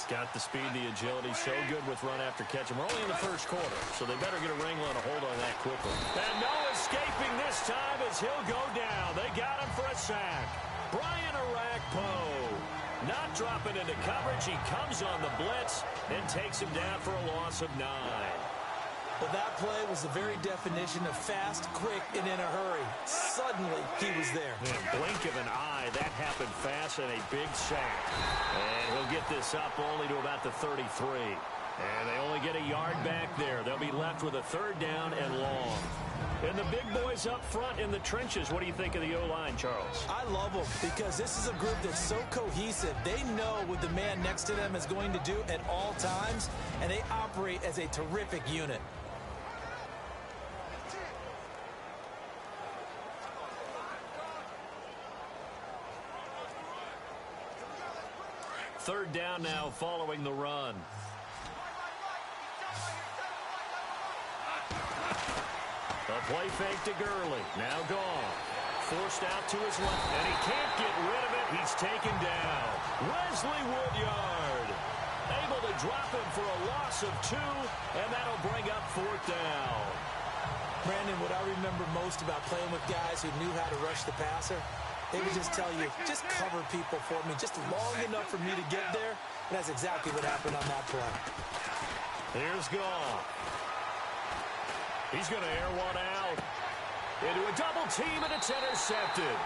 He's got the speed, the agility, so good with run after catch. And we're only in the first quarter, so they better get a wrangle and a hold on that quickly. And no escaping this time as he'll go down. They got him for a sack. Brian Arakpo not dropping into coverage. He comes on the blitz and takes him down for a loss of 9. Well, that play was the very definition of fast, quick, and in a hurry. Suddenly, he was there. In a blink of an eye, that happened fast and a big sack. And he'll get this up only to about the 33. And they only get a yard back there. They'll be left with a 3rd down and long. And the big boys up front in the trenches, what do you think of the O-line, Charles? I love them because this is a group that's so cohesive. They know what the man next to them is going to do at all times, and they operate as a terrific unit. Third down now following the run. A play fake to Gurley. Now gone. Forced out to his left. And he can't get rid of it. He's taken down. Wesley Woodyard able to drop him for a loss of 2. And that'll bring up 4th down. Brandon, what I remember most about playing with guys who knew how to rush the passer, they would just tell you, just cover people for me, just long enough for me to get there. And that's exactly what happened on that play. Here's Goff. He's going to air one out. Into a double team, and it's intercepted.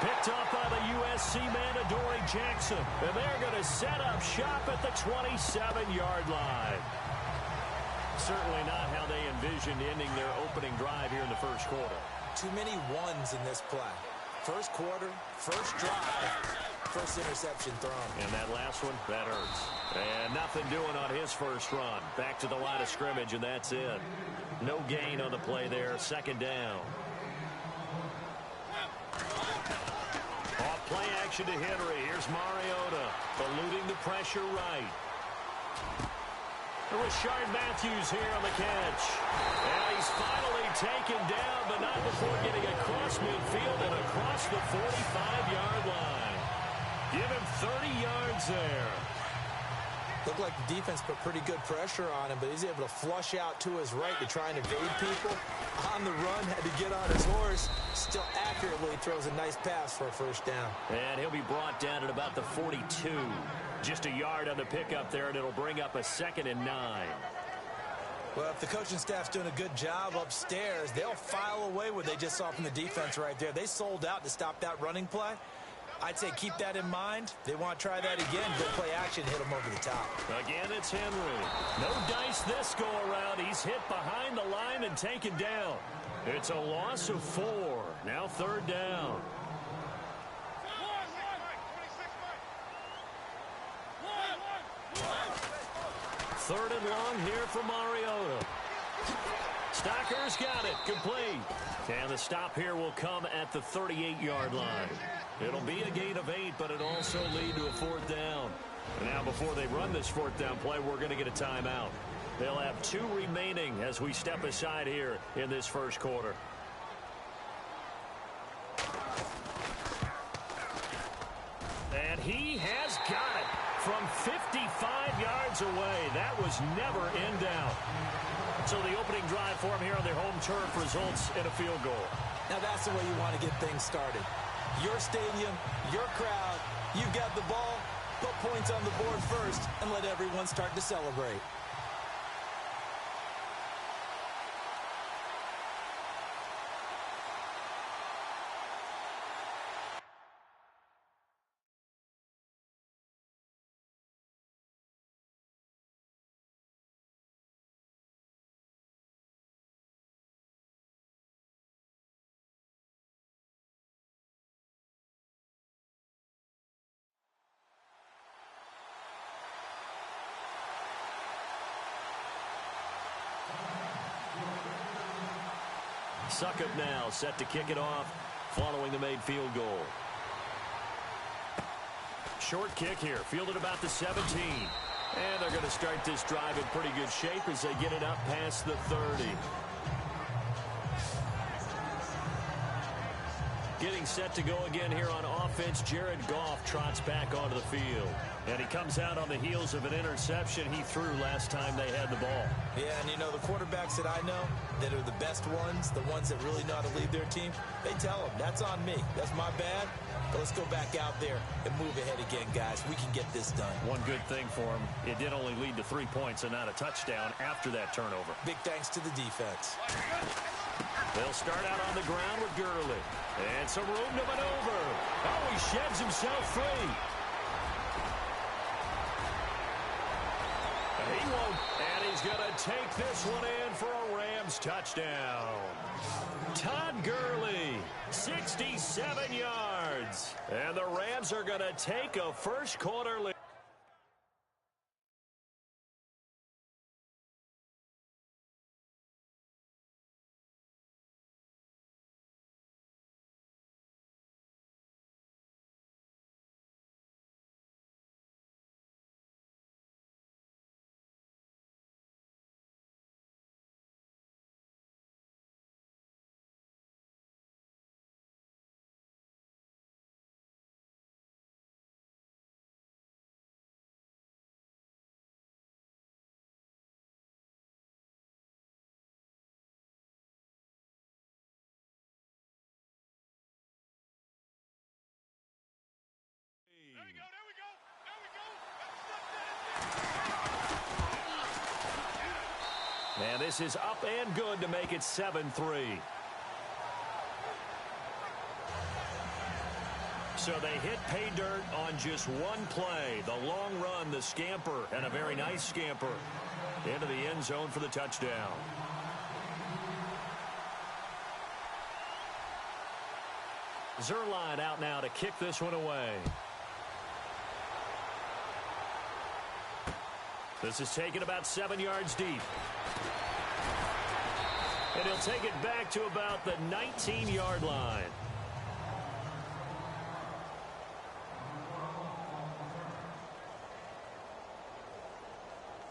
Picked up by the USC man, Adoree Jackson. And they're going to set up shop at the 27-yard line. Certainly not how they envisioned ending their opening drive here in the first quarter. Too many ones in this play. First quarter, first drive, first interception thrown. And that last one, that hurts. And nothing doing on his first run. Back to the line of scrimmage, and that's it. No gain on the play there. 2nd down. Off play action to Henry. Here's Mariota eluding the pressure right. Rashard Matthews here on the catch. And he's finally taken down, but not before getting across midfield and across the 45-yard line. Give him 30 yards there. Looked like the defense put pretty good pressure on him, but he's able to flush out to his right to try and evade people. On the run, had to get on his horse. Still accurately throws a nice pass for a 1st down. And he'll be brought down at about the 42. Just a yard on the pickup there, and it'll bring up a 2nd and 9. Well, if the coaching staff's doing a good job upstairs, they'll file away what they just saw from the defense right there. They sold out to stop that running play. I'd say keep that in mind. They want to try that again. Go play action, hit them over the top. Again, it's Henry. No dice this go-around. He's hit behind the line and taken down. It's a loss of 4. Now 3rd down. Third and long here for Mariota. Stocker's got it. Complete. And the stop here will come at the 38-yard line. It'll be a gain of 8, but it'll also lead to a 4th down. And now before they run this 4th down play, we're going to get a timeout. They'll have 2 remaining as we step aside here in this first quarter. And he has got it from 55 yards away. That was never in doubt. So the opening drive for him here on their home turf results in a field goal. Now that's the way you want to get things started. Your stadium, your crowd, you've got the ball, put points on the board first, and let everyone start to celebrate. Succop now set to kick it off following the made field goal. Short kick here, fielded about the 17. And they're going to start this drive in pretty good shape as they get it up past the 30. Getting set to go again here on offense, Jared Goff trots back onto the field. And he comes out on the heels of an interception he threw last time they had the ball. Yeah, and you know, the quarterbacks that I know that are the best ones, the ones that really know how to lead their team, they tell them, that's on me. That's my bad. But let's go back out there and move ahead again, guys. We can get this done. One good thing for him, it did only lead to 3 points and not a touchdown after that turnover. Big thanks to the defense. They'll start out on the ground with Gurley. And some room to maneuver. Oh, he sheds himself free. He won't. And he's going to take this one in for a Rams touchdown. Todd Gurley, 67 yards. And the Rams are going to take a first quarter lead. And this is up and good to make it 7-3. So they hit pay dirt on just one play. The long run, the scamper, and a very nice scamper into the end zone for the touchdown. Zuerlein out now to kick this one away. This is taken about 7 yards deep. And he'll take it back to about the 19-yard line.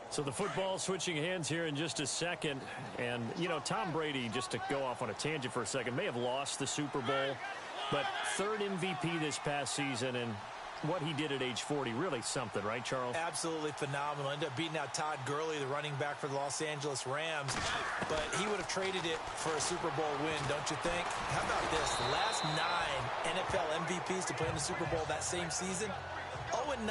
So the football switching hands here in just a second. And, you know, Tom Brady, just to go off on a tangent for a second, may have lost the Super Bowl. But third MVP this past season, and what he did at age 40, really something, right, Charles? Absolutely phenomenal. Ended up beating out Todd Gurley, the running back for the Los Angeles Rams. But he would have traded it for a Super Bowl win, don't you think? How about this? The last 9 NFL MVPs to play in the Super Bowl that same season, 0-9.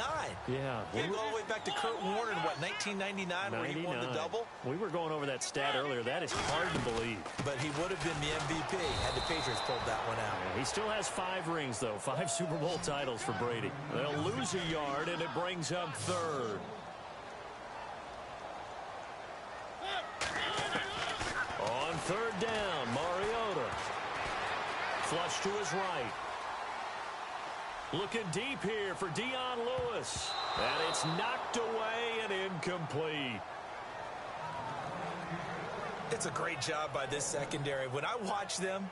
Yeah. We go all the way back to Kurt Warner in, what, 1999, where he won the double? We were going over that stat earlier. That is hard to believe. But he would have been the MVP had the Patriots pulled that one out. Yeah, he still has 5 rings, though. 5 Super Bowl titles for Brady. They'll lose a yard, and it brings up third. On third down, Mariota. Flush to his right. Looking deep here for Dion Lewis. And it's knocked away and incomplete. It's a great job by this secondary. When I watch them,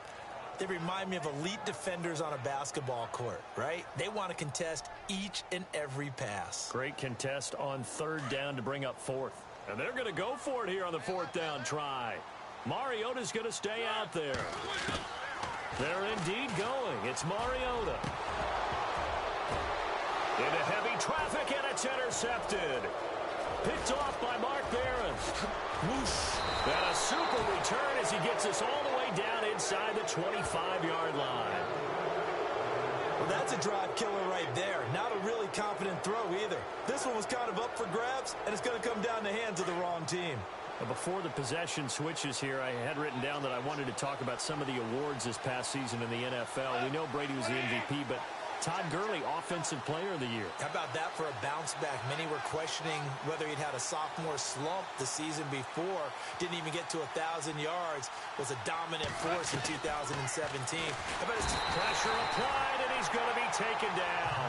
they remind me of elite defenders on a basketball court, right? They want to contest each and every pass. Great contest on third down to bring up fourth. And they're going to go for it here on the fourth down try. Mariota's going to stay out there. They're indeed going. It's Mariota. Into heavy traffic, and it's intercepted. Picked off by Mark Barron. Whoosh. And a super return as he gets us all the way down inside the 25-yard line. Well, that's a drive killer right there. Not a really confident throw either. This one was kind of up for grabs, and it's going to come down the hands of the wrong team. Before the possession switches here, I had written down that I wanted to talk about some of the awards this past season in the NFL. We know Brady was the MVP, but Todd Gurley, Offensive Player of the Year. How about that for a bounce back? Many were questioning whether he'd had a sophomore slump the season before. Didn't even get to 1,000 yards. Was a dominant force in 2017. How about his pressure applied, and he's going to be taken down.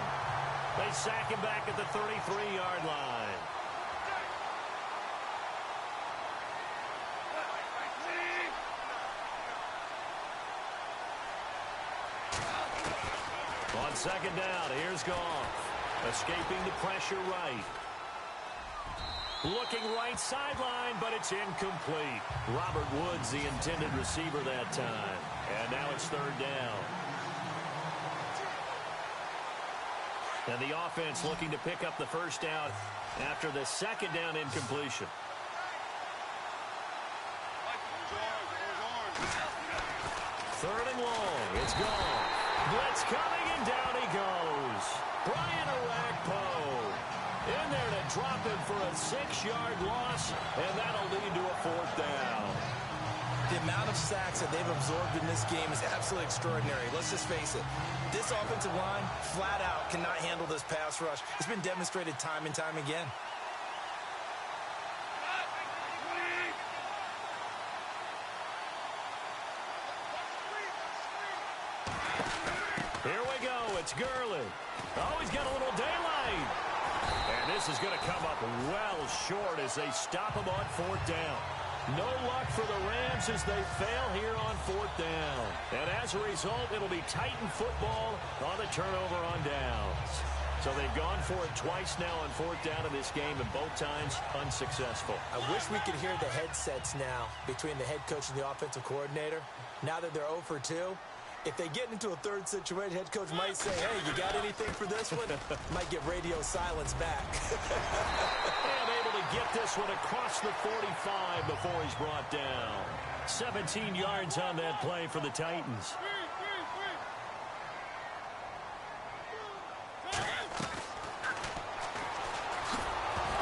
They sack him back at the 33-yard line. On second down, here's Goff. Escaping the pressure right. Looking right sideline, but it's incomplete. Robert Woods, the intended receiver that time. And now it's third down. And the offense looking to pick up the first down after the second down incompletion. Third and long. It's gone. Blitz coming, and down he goes. Brian Orakpo in there to drop him for a 6-yard loss, and that'll lead to a fourth down. The amount of sacks that they've absorbed in this game is absolutely extraordinary. Let's just face it. This offensive line, flat out, cannot handle this pass rush. It's been demonstrated time and time again. Here we go. It's Gurley. Oh, he's got a little daylight. And this is going to come up well short as they stop him on fourth down. No luck for the Rams as they fail here on fourth down. And as a result, it'll be Titan football on the turnover on downs. So they've gone for it twice now on fourth down in this game, and both times unsuccessful. I wish we could hear the headsets now between the head coach and the offensive coordinator. Now that they're 0 for 2, if they get into a third situation, head coach might say, hey, you got anything for this one? Might get radio silence back. And able to get this one across the 45 before he's brought down. 17 yards on that play for the Titans.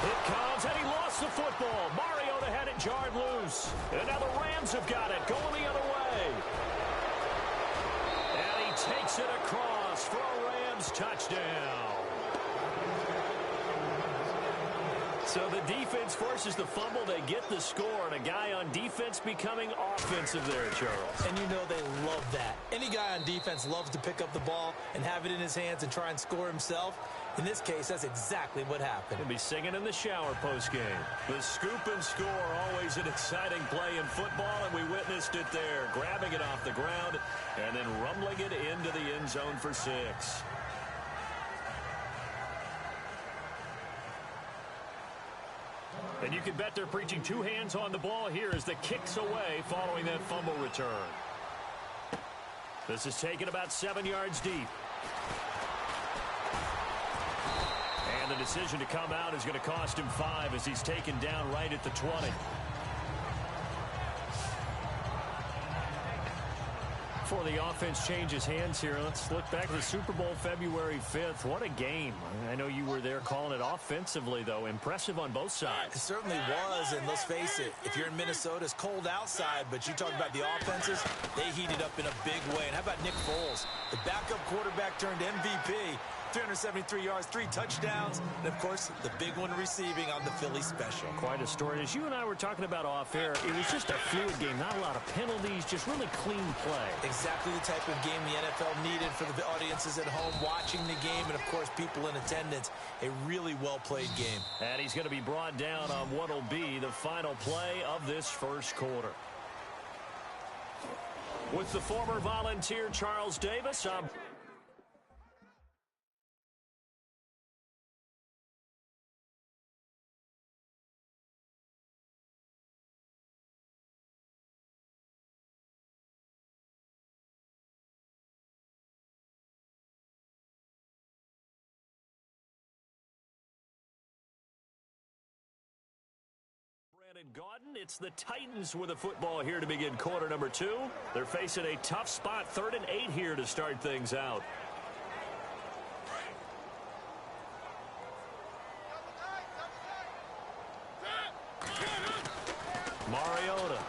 It comes, and he lost the football. Mariota had it jarred loose. And now the Rams have got it, going the other way. And he takes it across for a Rams touchdown. So the defense forces the fumble. They get the score, and a guy on defense becoming offensive there, Charles. And you know they love that. Any guy on defense loves to pick up the ball and have it in his hands and try and score himself. In this case, that's exactly what happened. He'll be singing in the shower postgame. The scoop and score, always an exciting play in football, and we witnessed it there. Grabbing it off the ground and then rumbling it into the end zone for 6. And you can bet they're preaching 2 hands on the ball here as the kick's away following that fumble return. This is taken about 7 yards deep. And the decision to come out is going to cost him 5 as he's taken down right at the 20. Before the offense changes hands here, let's look back to the Super Bowl February 5th. What a game. I know you were there calling it offensively, though. Impressive on both sides. It certainly was, and let's face it, if you're in Minnesota, it's cold outside, but you talk about the offenses, they heated up in a big way. And how about Nick Foles? The backup quarterback turned MVP. 373 yards, 3 touchdowns, and, of course, the big one receiving on the Philly special. Quite a story. As you and I were talking about off air, it was just a fluid game, not a lot of penalties, just really clean play. Exactly the type of game the NFL needed for the audiences at home watching the game and, of course, people in attendance. A really well-played game. And he's going to be brought down on what will be the final play of this first quarter. With the former Volunteer Charles Davis, I'm Gordon. It's the Titans with the football here to begin quarter number 2. They're facing a tough spot, 3rd and 8 here to start things out. Mariota.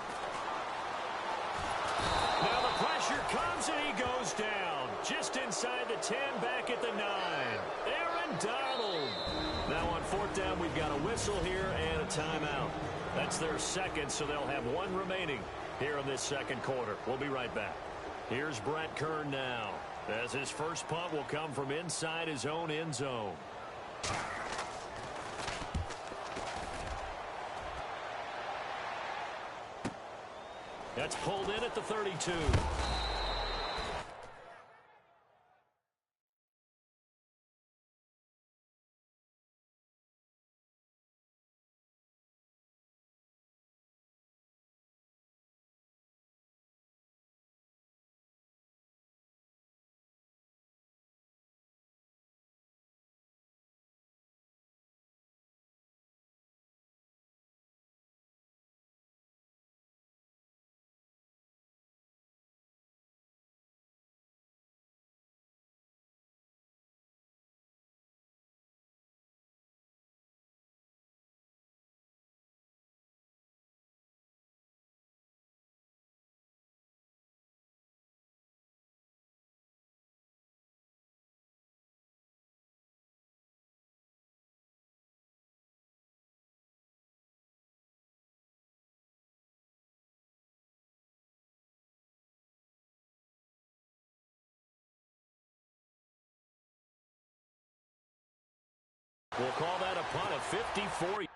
Now the pressure comes and he goes down. Just inside the 10, back at the 9. Aaron Donald. Now on 4th down, we've got a whistle here and a timeout. That's their second, so they'll have 1 remaining here in this second quarter. We'll be right back. Here's Brett Kern now, as his first punt will come from inside his own end zone. That's pulled in at the 32. We'll call that a punt of 54.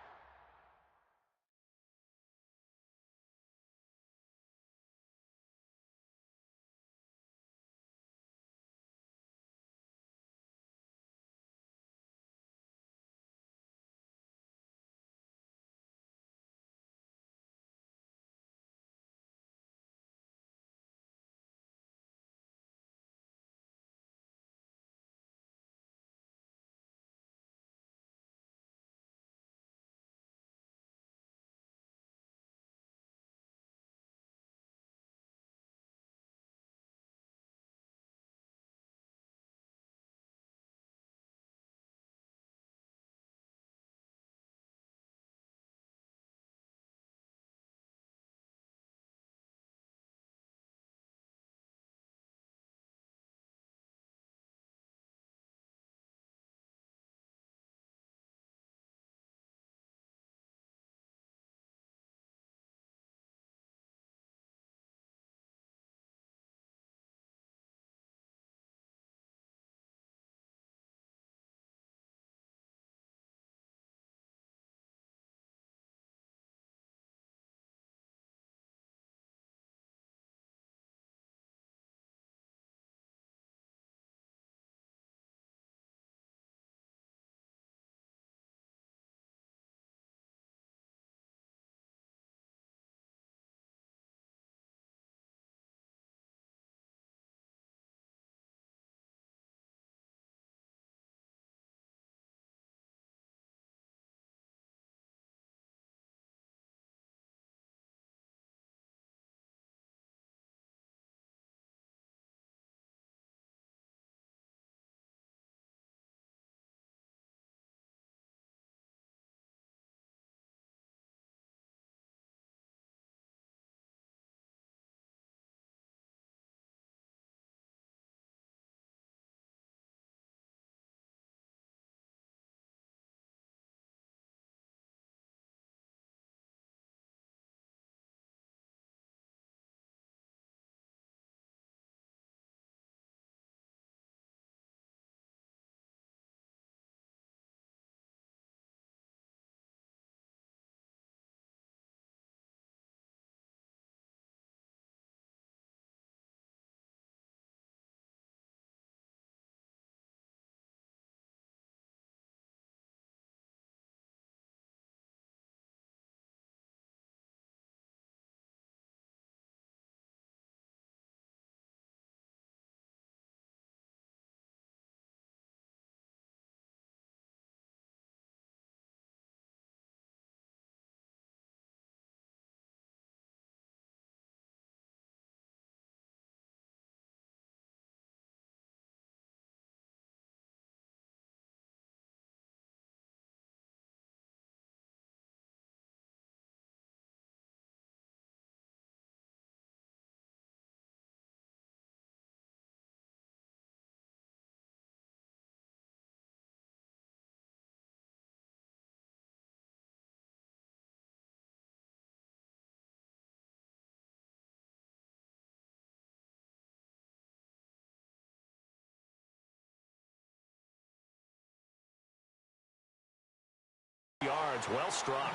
Yards, well struck.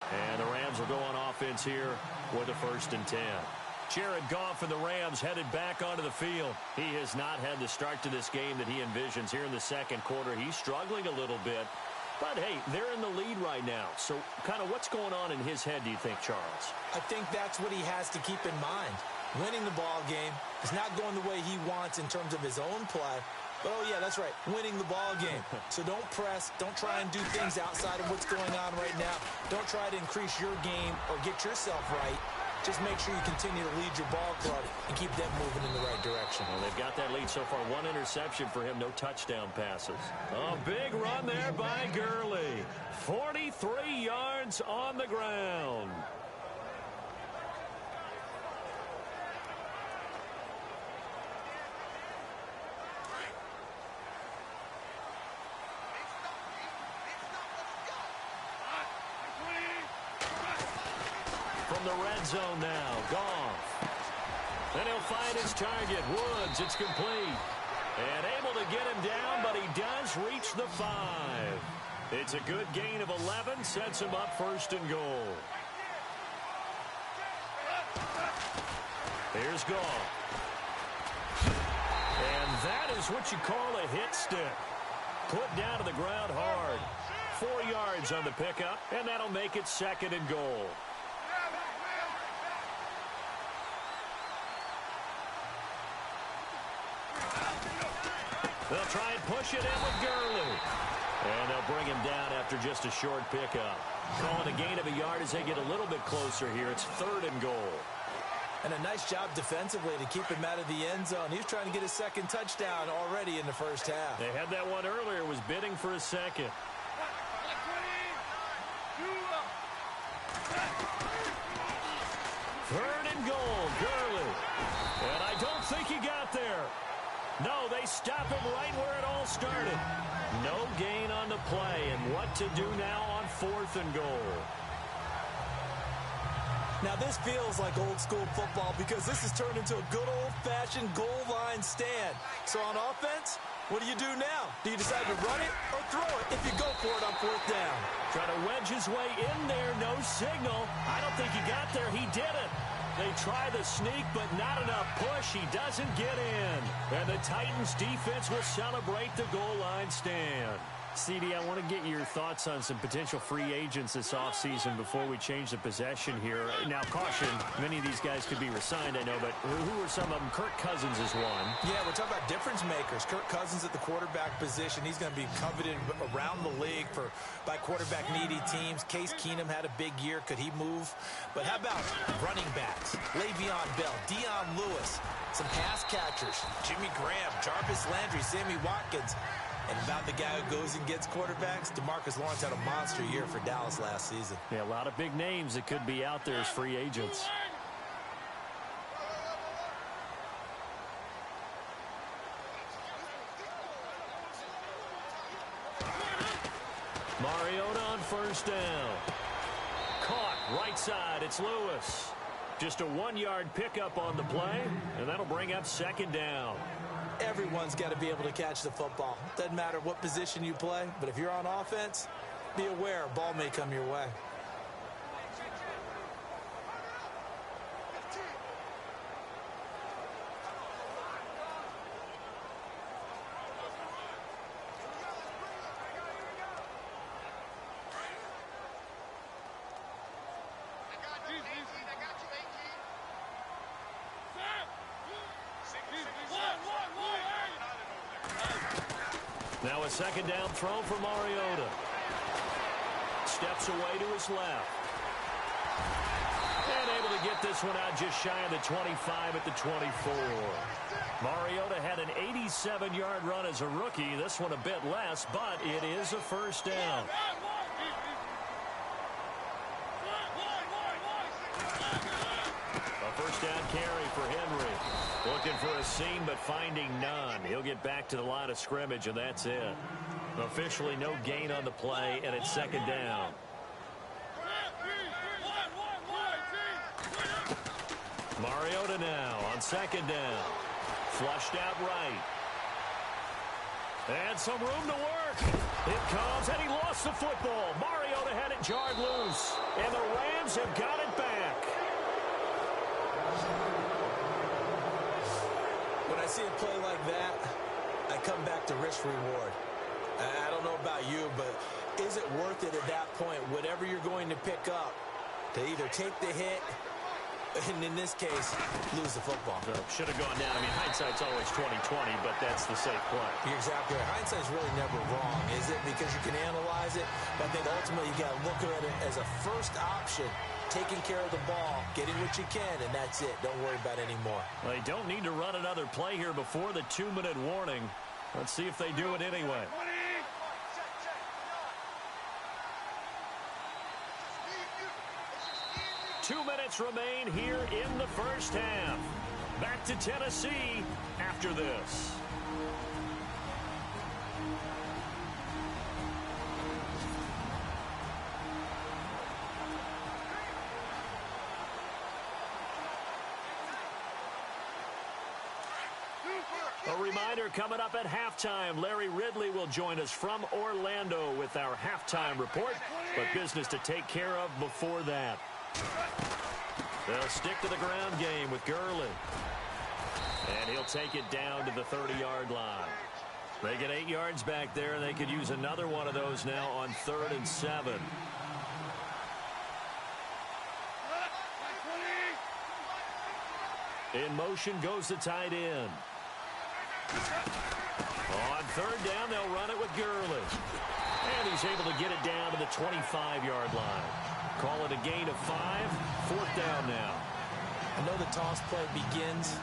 And the Rams will go on offense here with a 1st and 10. Jared Goff and the Rams headed back onto the field. He has not had the start to this game that he envisions here in the second quarter. He's struggling a little bit. But, hey, they're in the lead right now. So kind of what's going on in his head, do you think, Charles? I think that's what he has to keep in mind. Winning the ball game is not going the way he wants in terms of his own play. But, oh, yeah, that's right, winning the ball game. So don't press. Don't try and do things outside of what's going on right now. Don't try to increase your game or get yourself right. Just make sure you continue to lead your ball club and keep them moving in the right direction. Well, they've got that lead so far. 1 interception for him, no touchdown passes. A big run there by Gurley. 43 yards on the ground. From the red zone now, Goff. And he'll find his target. Woods, it's complete. And able to get him down, but he does reach the 5. It's a good gain of 11, sets him up 1st and goal. Here's Goff. And that is what you call a hit stick. Put down to the ground hard. 4 yards on the pickup, and that'll make it 2nd and goal. They'll try and push it in with Gurley. And they'll bring him down after just a short pickup. Calling a gain of a yard as they get a little bit closer here. It's 3rd and goal. And a nice job defensively to keep him out of the end zone. He was trying to get his 2nd touchdown already in the 1st half. They had that one earlier, was bidding for a 2nd. 3rd and goal, Gurley. And I don't think he got there. No, they stop him right where it all started. No gain on the play, and what to do now on 4th and goal. Now, this feels like old-school football because this has turned into a good old-fashioned goal line stand. So on offense, what do you do now? Do you decide to run it or throw it if you go for it on 4th down? Trying to wedge his way in there, no signal. I don't think he got there. He didn't. They try the sneak, but not enough push. He doesn't get in. And the Titans defense will celebrate the goal line stand. CD, I want to get your thoughts on some potential free agents this offseason before we change the possession here. Now, caution, many of these guys could be resigned, I know, but who are some of them? Kirk Cousins is one. Yeah, we're talking about difference makers. Kirk Cousins at the quarterback position. He's going to be coveted around the league by quarterback-needy teams. Case Keenum had a big year. Could he move? But how about running backs? Le'Veon Bell, Dion Lewis, some pass catchers, Jimmy Graham, Jarvis Landry, Sammy Watkins. And about the guy who goes and gets quarterbacks, DeMarcus Lawrence had a monster year for Dallas last season. Yeah, a lot of big names that could be out there as free agents. Mariota on 1st down. Caught right side. It's Lewis. Just a 1-yard pickup on the play, and that'll bring up 2nd down. Everyone's got to be able to catch the football. Doesn't matter what position you play, but if you're on offense, be aware a ball may come your way. Now a 2nd down throw for Mariota. Steps away to his left. And able to get this one out just shy of the 25 at the 24. Mariota had an 87-yard run as a rookie. This one a bit less, but it is a 1st down. A 1st down carry for Henry. Looking for a seam, but finding none. He'll get back to the line of scrimmage, and that's it. Officially no gain on the play, and it's 2nd down. Mariota now on 2nd down. Flushed out right. And some room to work. It comes, and he lost the football. Mariota had it jarred loose, and the Rams have got it back. When I see a play like that, I come back to risk-reward. I don't know about you, but is it worth it at that point, whatever you're going to pick up, to either take the hit, and in this case, lose the football? So should have gone down. I mean, hindsight's always 20/20, but that's the safe play. You're exactly right. Hindsight's really never wrong, is it? Because you can analyze it, but I think ultimately you got to look at it as a first option. Taking care of the ball, getting what you can, and that's it. Don't worry about it anymore. Well, they don't need to run another play here before the 2-minute warning. Let's see if they do it anyway. 2 minutes remain here in the 1st half. Back to Tennessee after this. A reminder, coming up at halftime, Larry Ridley will join us from Orlando with our halftime report, but business to take care of before that. They'll stick to the ground game with Gurley. And he'll take it down to the 30-yard line. They get 8 yards back there, and they could use another one of those now on 3rd and 7. In motion goes the tight end. On 3rd down, they'll run it with Gurley. And he's able to get it down to the 25-yard line. Call it a gain of 5. 4th down now. I know the toss play begins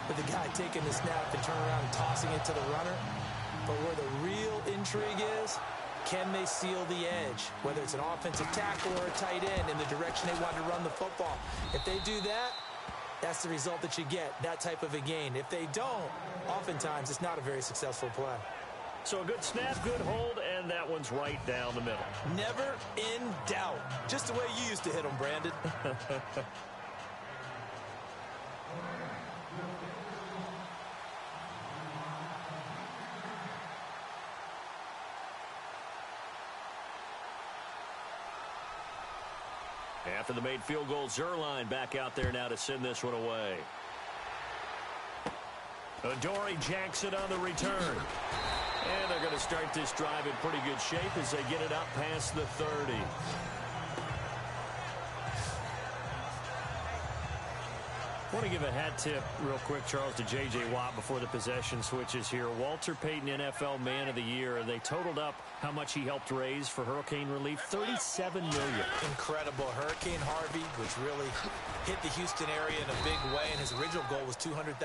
with the guy taking the snap and turning around and tossing it to the runner. But where the real intrigue is, can they seal the edge? Whether it's an offensive tackle or a tight end in the direction they want to run the football. If they do that, that's the result that you get, that type of a gain. If they don't, oftentimes it's not a very successful play. So a good snap, good hold, and that one's right down the middle. Never in doubt. Just the way you used to hit them, Brandon. After the made field goal, Zerline back out there now to send this one away. Adoree Jackson on the return. And they're going to start this drive in pretty good shape as they get it up past the 30. I want to give a hat tip real quick, Charles, to J.J. Watt before the possession switches here. Walter Payton, NFL Man of the Year. They totaled up how much he helped raise for hurricane relief, $37 million. Incredible. Hurricane Harvey, which really hit the Houston area in a big way, and his original goal was $200,000.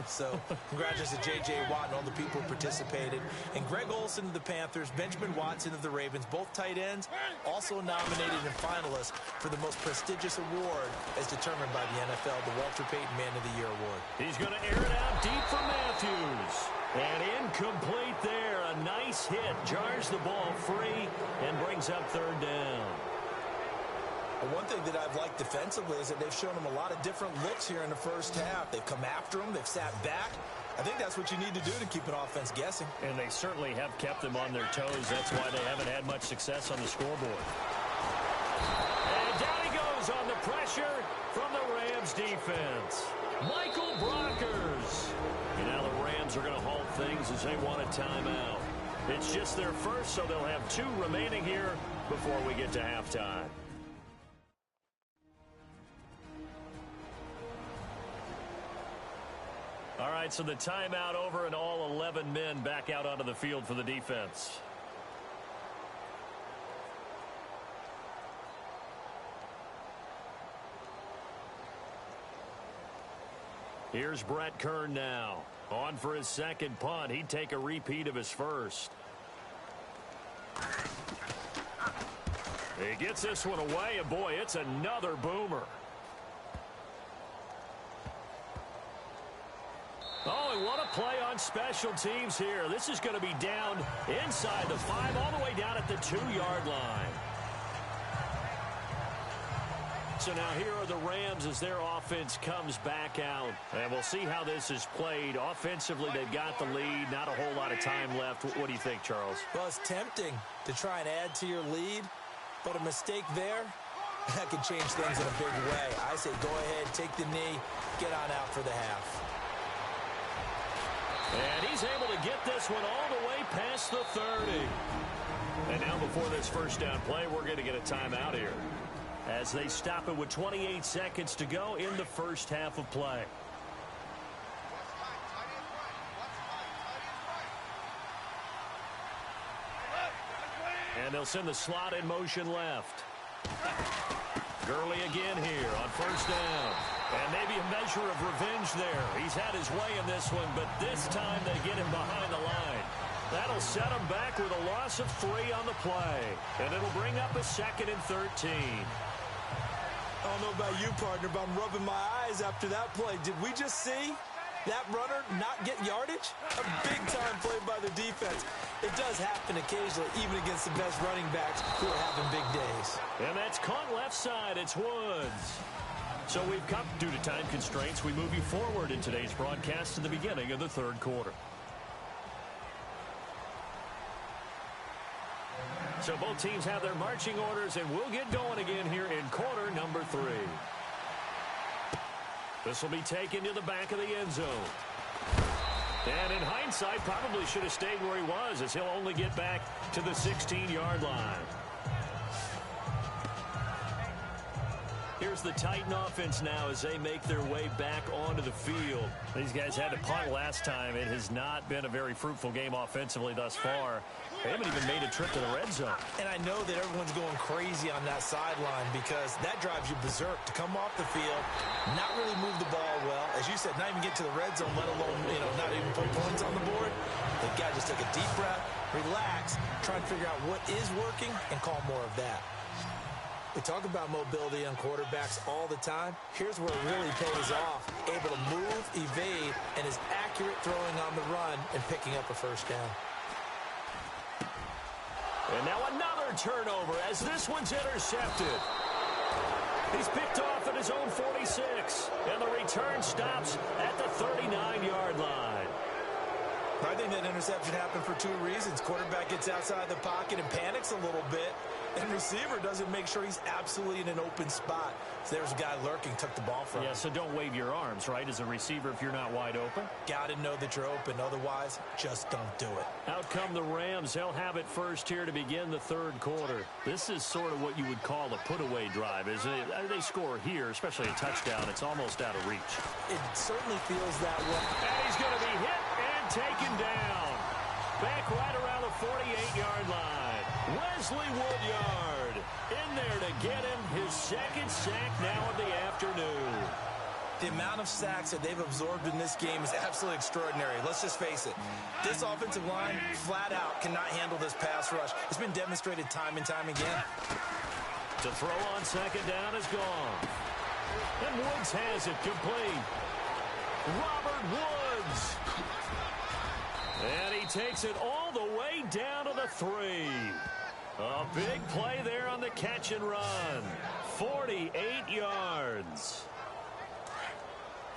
So congratulations to J.J. Watt and all the people who participated. And Greg Olsen of the Panthers, Benjamin Watson of the Ravens, both tight ends, also nominated and finalists for the most prestigious award as determined by the NFL, the Walter Payton Man of the Year Award. He's going to air it out deep for Matthews. And incomplete there. A nice hit. Jars the ball free and brings up 3rd down. Well, one thing that I've liked defensively is that they've shown them a lot of different looks here in the first half. They've come after them. They've sat back. I think that's what you need to do to keep an offense guessing. And they certainly have kept them on their toes. That's why they haven't had much success on the scoreboard. And down he goes on the pressure from the Rams defense. Michael Brockers. And now the Rams are going to halt things as they want a timeout. It's just their first, so they'll have 2 remaining here before we get to halftime. All right, so the timeout over and all 11 men back out onto the field for the defense. Here's Brett Kern now. On for his second punt. He'd take a repeat of his first. He gets this one away, and boy, it's another boomer. Oh, and what a play on special teams here. This is going to be down inside the 5, all the way down at the 2-yard line. So now here are the Rams as their offense comes back out. And we'll see how this is played. Offensively, they've got the lead. Not a whole lot of time left. What do you think, Charles? Well, it's tempting to try and add to your lead, but a mistake there, that could change things in a big way. I say go ahead, take the knee, get on out for the half. And he's able to get this one all the way past the 30. And now before this first down play, we're going to get a timeout here, as they stop it with 28 seconds to go in the first half of play. And they'll send the slot in motion left. Gurley again here on first down. And maybe a measure of revenge there. He's had his way in this one, but this time they get him behind the line. That'll set him back with a loss of 3 on the play. And it'll bring up a 2nd and 13. I don't know about you, partner, but I'm rubbing my eyes after that play. Did we just see that runner not get yardage? A big-time play by the defense. It does happen occasionally, even against the best running backs who are having big days. And that's caught left side. It's Woods. So we've come, due to time constraints, we move you forward in today's broadcast to the beginning of the third quarter. So both teams have their marching orders, and we'll get going again here in quarter number 3. This will be taken to the back of the end zone. And in hindsight, probably should have stayed where he was, as he'll only get back to the 16-yard line. Here's the Titan offense now as they make their way back onto the field. These guys had to punt last time. It has not been a very fruitful game offensively thus far. They haven't even made a trip to the red zone. And I know that everyone's going crazy on that sideline because that drives you berserk to come off the field, not really move the ball well. As you said, not even get to the red zone, let alone, not even put points on the board. They've got to just take a deep breath, relax, try and figure out what is working, and call more of that. We talk about mobility on quarterbacks all the time. Here's where it really pays off. Able to move, evade, and is accurate throwing on the run and picking up a first down. And now another turnover as this one's intercepted. He's picked off at his own 46, and the return stops at the 39-yard line. I think that interception happened for 2 reasons. Quarterback gets outside the pocket and panics a little bit, and receiver doesn't make sure he's absolutely in an open spot. So there's a guy lurking, took the ball from him. Yeah, so don't wave your arms, right, as a receiver if you're not wide open? Got to know that you're open. Otherwise, just don't do it. Out come the Rams. They'll have it first here to begin the third quarter. This is sort of what you would call a put-away drive, isn't it? They score here, especially a touchdown. It's almost out of reach. It certainly feels that way. And he's going to be hit and taken down. Back right around the 48-yard line. Wesley Woodyard in there to get him his second sack now of the afternoon. The amount of sacks that they've absorbed in this game is absolutely extraordinary. Let's just face it. This offensive line, flat out, cannot handle this pass rush. It's been demonstrated time and time again. To throw on second down is gone. And Woods has it complete. Robert Woods. And he takes it all the way down to the 3. A big play there on the catch and run. 48 yards.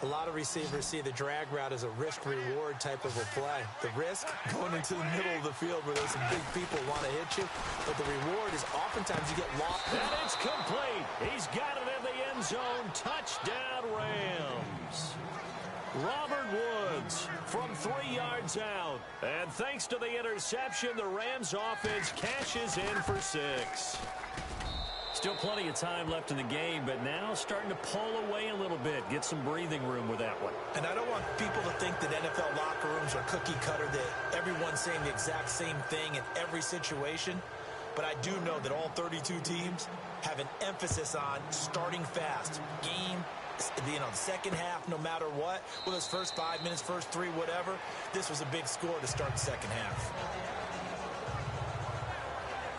A lot of receivers see the drag route as a risk-reward type of a play. The risk, going into the middle of the field where there's some big people want to hit you. But the reward is oftentimes you get lost. And it's complete. He's got it in the end zone. Touchdown, Rams. Robert Woods from 3 yards out. And thanks to the interception, the Rams offense cashes in for 6. Still plenty of time left in the game, but now starting to pull away a little bit. Get some breathing room with that one. And I don't want people to think that NFL locker rooms are cookie cutter, that everyone's saying the exact same thing in every situation. But I do know that all 32 teams have an emphasis on starting fast. Game, the second half, no matter what. Well, those first 5 minutes, first 3, whatever. This was a big score to start the second half.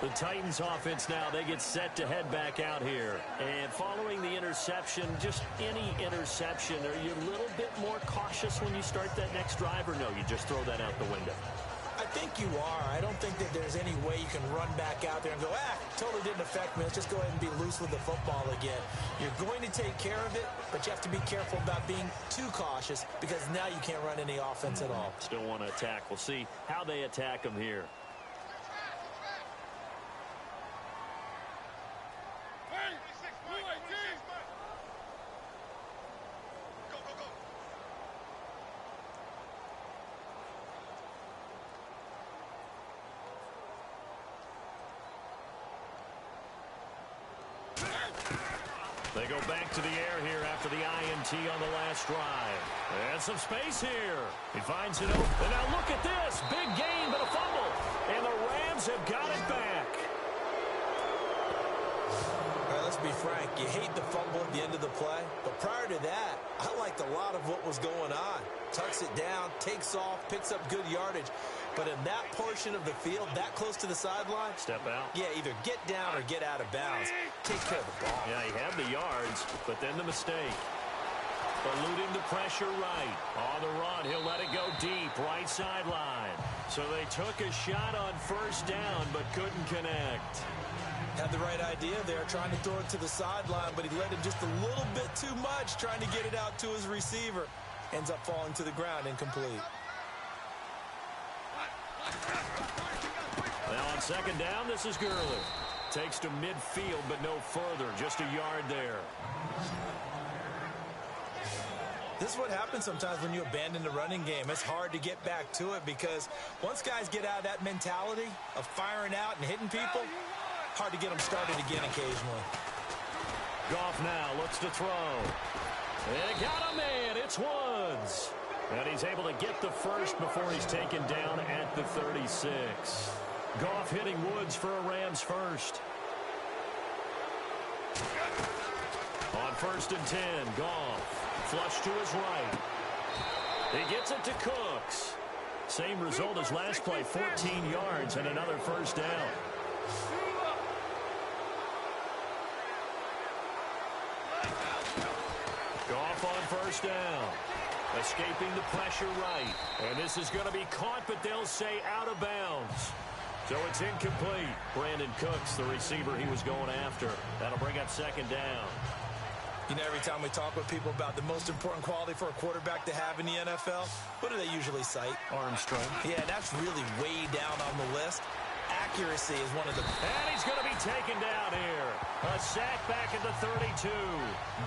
The Titans offense now, they get set to head back out here. And following the interception, just any interception, are you a little bit more cautious when you start that next drive, or no, you just throw that out the window? I think you are. I don't think that there's any way you can run back out there and go, totally didn't affect me. Let's just go ahead and be loose with the football again. You're going to take care of it, but you have to be careful about being too cautious because now you can't run any offense at all. Still want to attack. We'll see how they attack them here. They go back to the air here after the INT on the last drive. And some space here. He finds it open. And now look at this. Big gain, but a fumble. And the Rams have got it back. All right, let's be frank. You hate the fumble at the end of the play. But prior to that, I liked a lot of what was going on. Tucks it down, takes off, picks up good yardage. But in that portion of the field, that close to the sideline, step out. Yeah, either get down or get out of bounds. Take care of the ball. Yeah, he had the yards, but then the mistake. Eluding the pressure right. On the run, he'll let it go deep, right sideline. So they took a shot on first down, but couldn't connect. Had the right idea there, trying to throw it to the sideline, but he led him just a little bit too much, trying to get it out to his receiver. Ends up falling to the ground, incomplete. Now on second down, this is Gurley. Takes to midfield, but no further. Just a yard there. This is what happens sometimes when you abandon the running game. It's hard to get back to it because once guys get out of that mentality of firing out and hitting people, hard to get them started again occasionally. Goff now looks to throw. They got a man. It's Woods. And he's able to get the first before he's taken down at the 36. Goff hitting Woods for a Rams first. On 1st and 10, Goff. Flush to his right. He gets it to Cooks. Same result as last play, 14 yards and another first down. Goff on 1st down. Escaping the pressure right. And this is going to be caught, but they'll say out of bounds. So it's incomplete. Brandon Cooks, the receiver he was going after. That'll bring up 2nd down. You know, every time we talk with people about the most important quality for a quarterback to have in the NFL, what do they usually cite? Arm strength. Yeah, that's really way down on the list. Accuracy is one of the... And he's going to be taken down here. A sack back at the 32.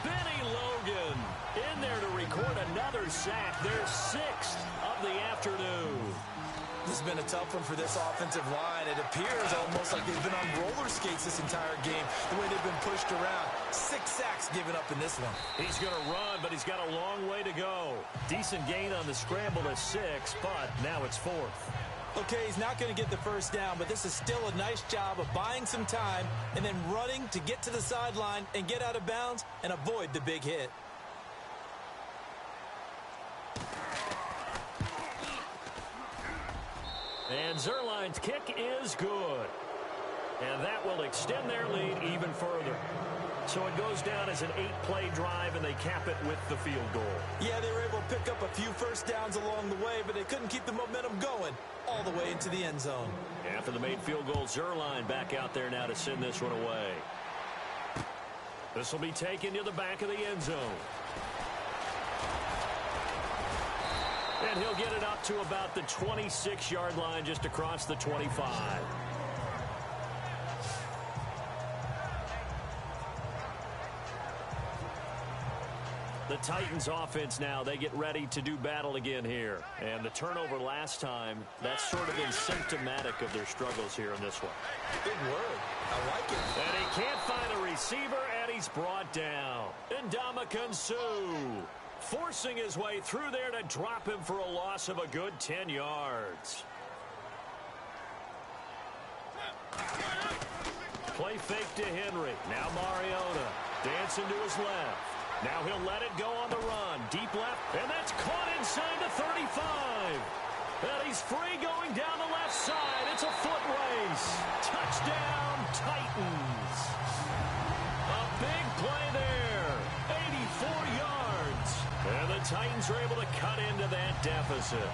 Benny Logan in there to record another sack. Their 6th of the afternoon. This has been a tough one for this offensive line. It appears almost like they've been on roller skates this entire game, the way they've been pushed around. 6 sacks given up in this one. He's going to run, but he's got a long way to go. Decent gain on the scramble to 6, but now it's 4th. Okay, he's not going to get the first down, but this is still a nice job of buying some time and then running to get to the sideline and get out of bounds and avoid the big hit. And Zerline's kick is good. And that will extend their lead even further. So it goes down as an 8-play drive, and they cap it with the field goal. Yeah, they were able to pick up a few first downs along the way, but they couldn't keep the momentum going all the way into the end zone. After the made field goal, Zerline back out there now to send this one away. This will be taken to the back of the end zone. And he'll get it up to about the 26-yard line, just across the 25. The Titans offense now, they get ready to do battle again here. And the turnover last time, that's sort of been symptomatic of their struggles here in this one. Big word. I like it. And he can't find a receiver, and he's brought down. Ndamukong Suh forcing his way through there to drop him for a loss of a good 10 yards. Play fake to Henry. Now Mariota dancing to his left. Now he'll let it go on the run. Deep left, and that's caught inside the 35. And he's free going down the left side. It's a foot race. Touchdown, Titans. A big play there. 84 yards. And the Titans are able to cut into that deficit.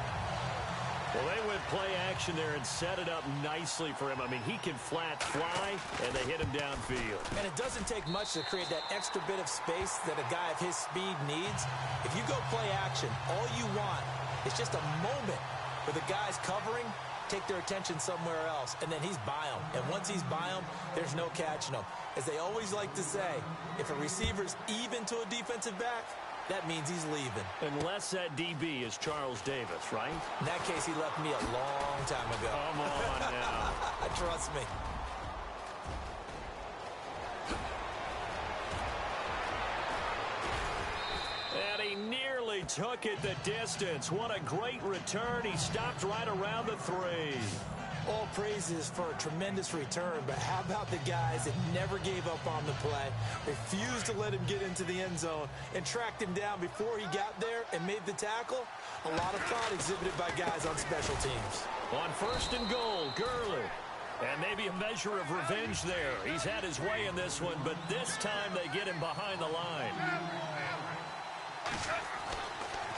Well, they went play action there and set it up nicely for him. I mean, he can flat fly, and they hit him downfield. And it doesn't take much to create that extra bit of space that a guy of his speed needs. If you go play action, all you want is just a moment where the guy's covering, take their attention somewhere else, and then he's by him. And once he's by him, there's no catching him. As they always like to say, if a receiver's even to a defensive back, that means he's leaving. Unless that DB is Charles Davis, right? In that case, he left me a long time ago. Come on now. Trust me. And he nearly took it the distance. What a great return. He stopped right around the 3. All praises for a tremendous return, but how about the guys that never gave up on the play, refused to let him get into the end zone, and tracked him down before he got there and made the tackle? A lot of thought exhibited by guys on special teams. On 1st and goal, Gurley. And maybe a measure of revenge there. He's had his way in this one, but this time they get him behind the line.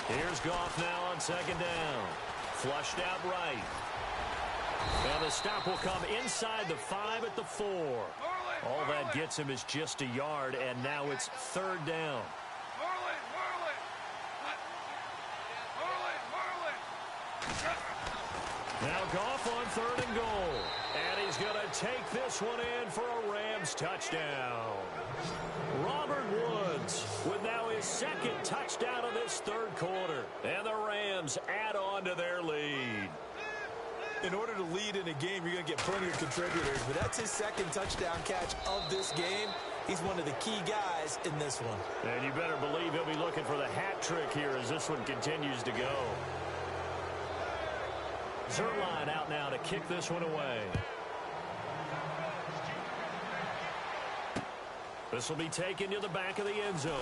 Here's Goff now on 2nd down. Flushed out right. And the stop will come inside the 5 at the 4. All that gets him is just a yard, and now it's 3rd down. Now Goff on 3rd and goal. And he's going to take this one in for a Rams touchdown. Robert Woods with now his 2nd touchdown of this 3rd quarter. And the Rams add on to their lead. In order to lead in a game, you're going to get plenty of contributors, but that's his 2nd touchdown catch of this game. He's one of the key guys in this one. And you better believe he'll be looking for the hat trick here as this one continues to go. Zerline out now to kick this one away. This will be taken to the back of the end zone.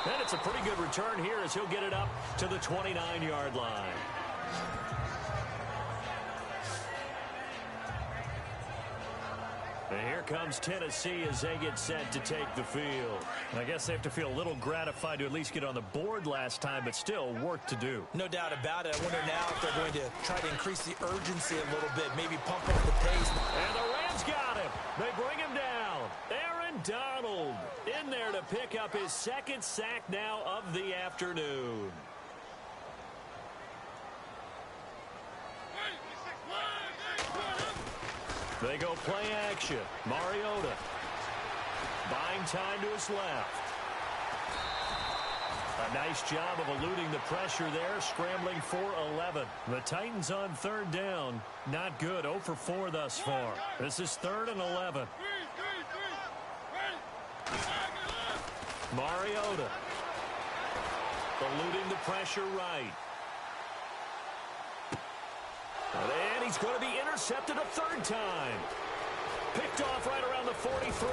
And it's a pretty good return here as he'll get it up to the 29-yard line. And here comes Tennessee as they get set to take the field. And I guess they have to feel a little gratified to at least get on the board last time, but still work to do. No doubt about it. I wonder now if they're going to try to increase the urgency a little bit, maybe pump up the pace. And the Rams got him. They bring him down. Aaron Donald in there to pick up his 2nd sack now of the afternoon. They go play action. Mariota buying time to his left. A nice job of eluding the pressure there, scrambling for 11. The Titans on 3rd down. Not good. 0 for 4 thus far. This is 3rd and 11. Mariota eluding the pressure right. And he's going to be intercepted a 3rd time. Picked off right around the 43.